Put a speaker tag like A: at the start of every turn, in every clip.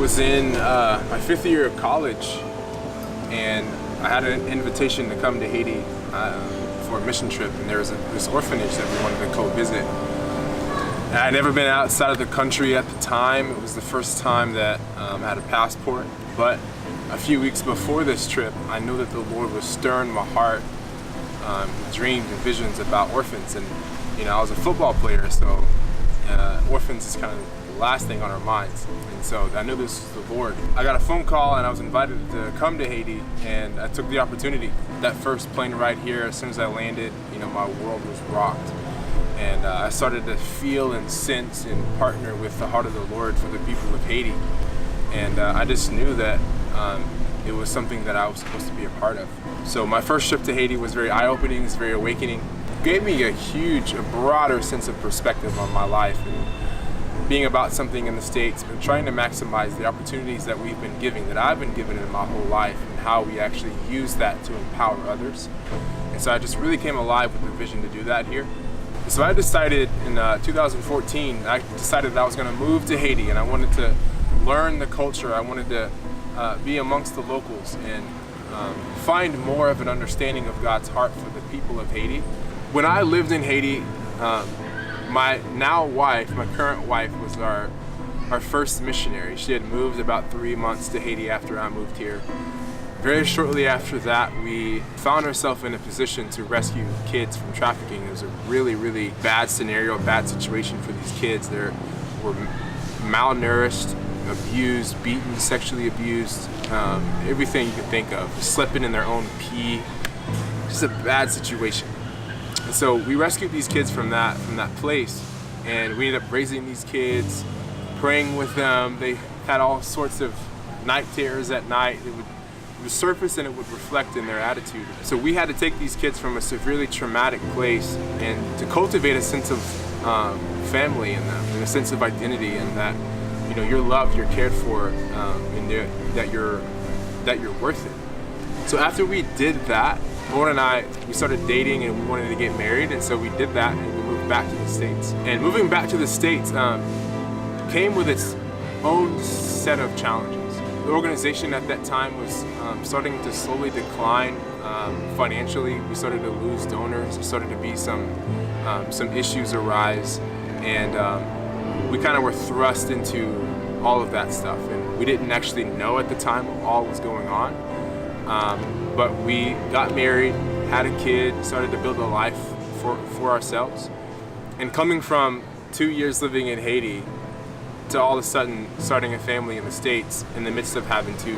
A: was in my 5th year of college, and I had an invitation to come to Haiti for a mission trip, and there was this orphanage that we wanted to go visit. And I had never been outside of the country at the time. It was the first time that I had a passport, but a few weeks before this trip, I knew that the Lord was stirring my heart with dreams and visions about orphans. And I was a football player, so orphans is kind of the last thing on our minds. And so I knew this was the Lord. I got a phone call and I was invited to come to Haiti, and I took the opportunity. That first plane ride here, as soon as I landed, my world was rocked. And I started to feel and sense and partner with the heart of the Lord for the people of Haiti. And I just knew that it was something that I was supposed to be a part of. So my first trip to Haiti was very eye-opening, it's very awakening. It gave me a broader sense of perspective on my life and being about something in the States, but trying to maximize the opportunities that we've been giving, that I've been given in my whole life, and how we actually use that to empower others. And so I just really came alive with the vision to do that here. So I decided in 2014, I decided that I was going to move to Haiti, and I wanted to learn the culture. I wanted to be amongst the locals and find more of an understanding of God's heart for the people of Haiti. When I lived in Haiti, my current wife, was our first missionary. She had moved about 3 months to Haiti after I moved here. Very shortly after that, we found ourselves in a position to rescue kids from trafficking. It was a really, really bad scenario, a bad situation for these kids. They were malnourished, abused, beaten, sexually abused, everything you could think of, slipping in their own pee. Just a bad situation. And so we rescued these kids from that place, and we ended up raising these kids, praying with them. They had all sorts of night terrors at night. It would surface and it would reflect in their attitude. So we had to take these kids from a severely traumatic place and to cultivate a sense of family in them, and a sense of identity, and that you're loved, you're cared for, and that you're worth it. So after we did that, Lauren and I, we started dating and we wanted to get married, and so we did that and we moved back to the States. And moving back to the States came with its own set of challenges. The organization at that time was starting to slowly decline financially. We started to lose donors. There started to be some issues arise, and we kind of were thrust into all of that stuff. And we didn't actually know at the time what all was going on. But we got married, had a kid, started to build a life for ourselves. And coming from 2 years living in Haiti to all of a sudden starting a family in the States in the midst of having to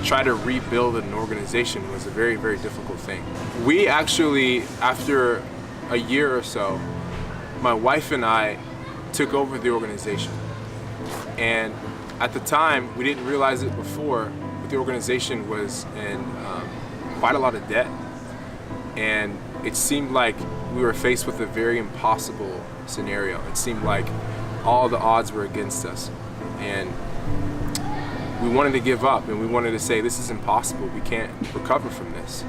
A: try to rebuild an organization was a very, very difficult thing. We actually, after a year or so, my wife and I took over the organization. And at the time, we didn't realize it before, but the organization was in quite a lot of debt. And it seemed like we were faced with a very impossible scenario. It seemed like all the odds were against us, and we wanted to give up, and we wanted to say, this is impossible, we can't recover from this.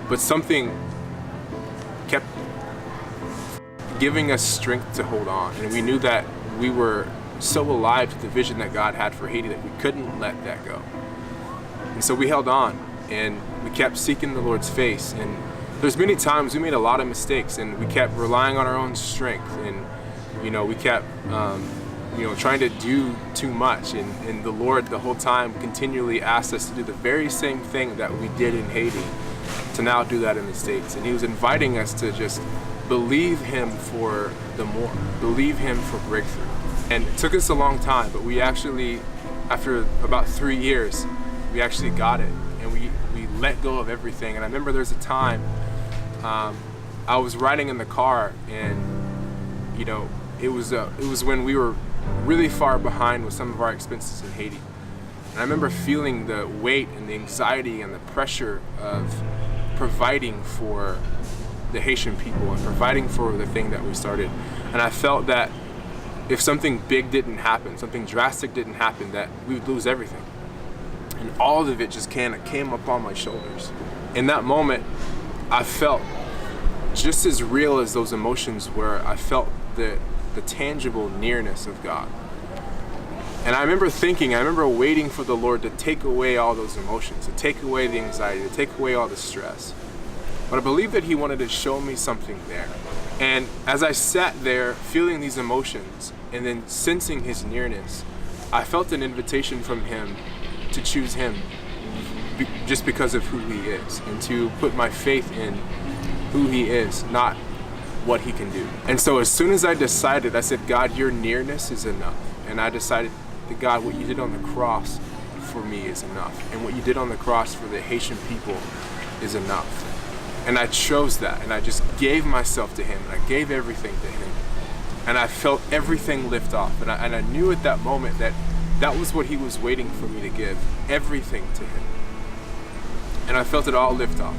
A: But something kept giving us strength to hold on, and we knew that we were so alive to the vision that God had for Haiti that we couldn't let that go. And so we held on, and we kept seeking the Lord's face. And there's many times we made a lot of mistakes, and we kept relying on our own strength, and we kept trying to do too much, and the Lord the whole time continually asked us to do the very same thing that we did in Haiti, to now do that in the States. And He was inviting us to just believe Him for the more, believe Him for breakthrough. And it took us a long time, but we actually, after about 3 years, we actually got it, and we let go of everything. And I remember there's a time I was riding in the car, and it was when we were really far behind with some of our expenses in Haiti. And I remember feeling the weight and the anxiety and the pressure of providing for the Haitian people and providing for the thing that we started. And I felt that if something big didn't happen, something drastic didn't happen, that we would lose everything. And all of it just kind of came upon my shoulders. In that moment, I felt just as real as those emotions were. I felt the tangible nearness of God. And I remember waiting for the Lord to take away all those emotions, to take away the anxiety, to take away all the stress. But I believe that He wanted to show me something there. And as I sat there feeling these emotions and then sensing His nearness, I felt an invitation from Him to choose Him just because of who He is, and to put my faith in who He is, not what He can do. And so as soon as I decided, I said, God, your nearness is enough. And I decided that, God, what you did on the cross for me is enough. And what you did on the cross for the Haitian people is enough. And I chose that, and I just gave myself to Him, and I gave everything to Him. And I felt everything lift off. And I knew at that moment that that was what He was waiting for me to give, everything to Him. And I felt it all lift off.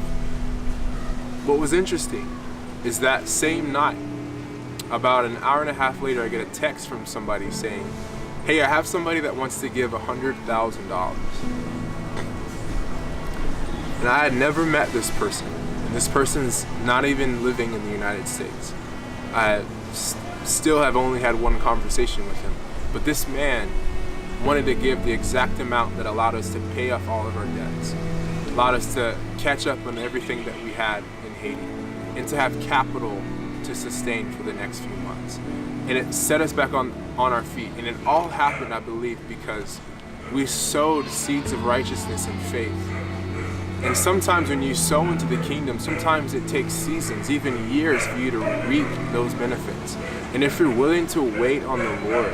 A: What was interesting is that same night, about an hour and a half later, I get a text from somebody saying, hey, I have somebody that wants to give $100,000. And I had never met this person. And this person's not even living in the United States. I still have only had one conversation with him. But this man wanted to give the exact amount that allowed us to pay off all of our debts, allowed us to catch up on everything that we had in Haiti, and to have capital to sustain for the next few months. And it set us back on our feet. And it all happened, I believe, because we sowed seeds of righteousness and faith. And sometimes when you sow into the kingdom, sometimes it takes seasons, even years, for you to reap those benefits. And if you're willing to wait on the Lord,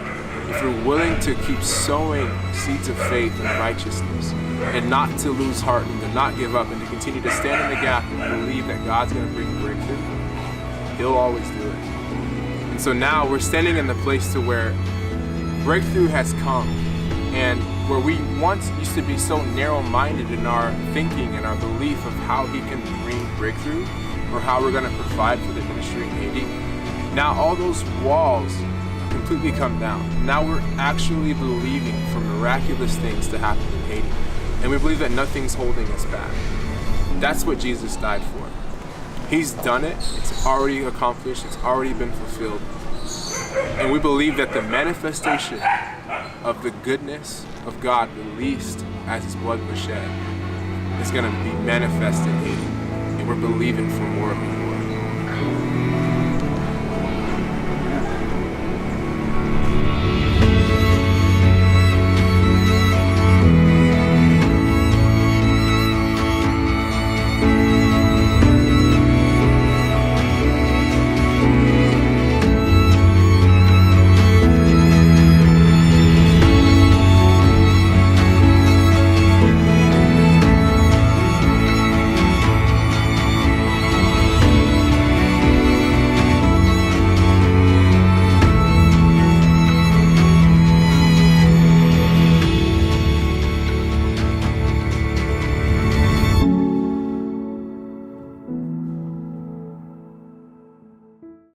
A: if you're willing to keep sowing seeds of faith and righteousness, and not to lose heart, and to not give up, and to continue to stand in the gap and believe that God's going to bring breakthrough, He'll always do it. And so now we're standing in the place to where breakthrough has come, and where we once used to be so narrow-minded in our thinking and our belief of how He can bring breakthrough, or how we're going to provide for the ministry in Haiti, now all those walls completely come down. Now we're actually believing for miraculous things to happen in Haiti. And we believe that nothing's holding us back. That's what Jesus died for. He's done it. It's already accomplished. It's already been fulfilled. And we believe that the manifestation of the goodness of God released as His blood was shed is going to be manifest in Haiti. And we're believing for more of it.